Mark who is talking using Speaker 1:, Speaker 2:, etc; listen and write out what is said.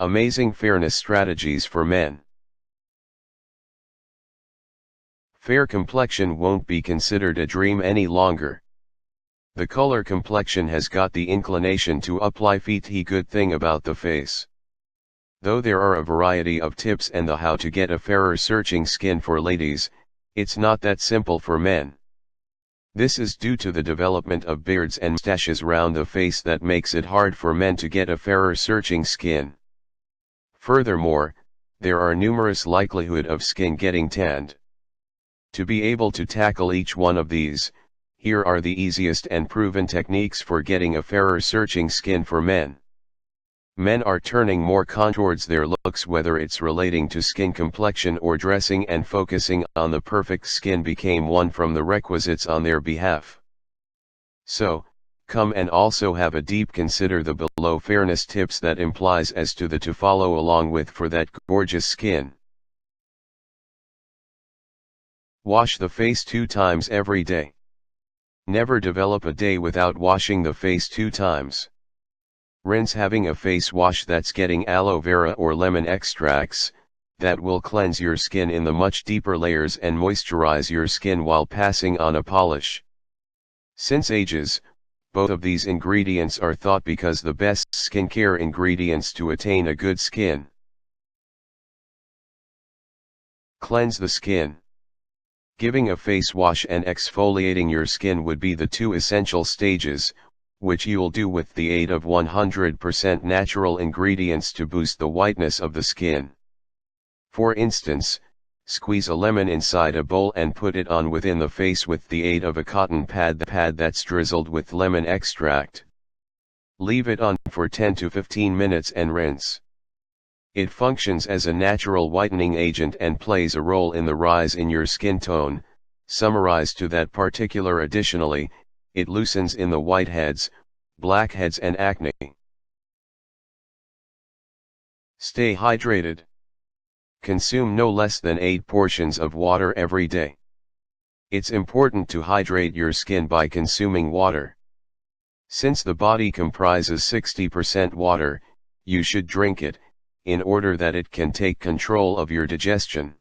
Speaker 1: Amazing fairness strategies for men. Fair complexion won't be considered a dream any longer. The color complexion has got the inclination to uplifeetthe good thing about the face. Though there are a variety of tips and the how to get a fairer searching skin for ladies, it's not that simple for men. This is due to the development of beards and moustaches around the face that makes it hard for men to get a fairer searching skin. Furthermore, there are numerous likelihood of skin getting tanned. To be able to tackle each one of these, here are the easiest and proven techniques for getting a fairer searching skin for men. Men are turning more towards their looks, whether it's relating to skin complexion or dressing, and focusing on the perfect skin became one from the requisites on their behalf. So, come and also have a deep consider the below fairness tips that implies as to the to follow along with for that gorgeous skin. Wash the face 2 times every day. Never develop a day without washing the face 2 times. Rinse having a face wash that's getting aloe vera or lemon extracts, that will cleanse your skin in the much deeper layers and moisturize your skin while passing on a polish. Since ages, both of these ingredients are thought because the best skincare ingredients to attain a good skin. Cleanse the skin. Giving a face wash and exfoliating your skin would be the 2 essential stages, which you'll do with the aid of 100% natural ingredients to boost the whiteness of the skin. For instance, squeeze a lemon inside a bowl and put it on within the face with the aid of a cotton pad that's drizzled with lemon extract. Leave it on for 10 to 15 minutes and rinse. It functions as a natural whitening agent and plays a role in the rise in your skin tone. Summarized to that particular, additionally, it loosens in the whiteheads, blackheads and acne. Stay hydrated. Consume no less than 8 portions of water every day. It's important to hydrate your skin by consuming water. Since the body comprises 60% water, you should drink it, in order that it can take control of your digestion.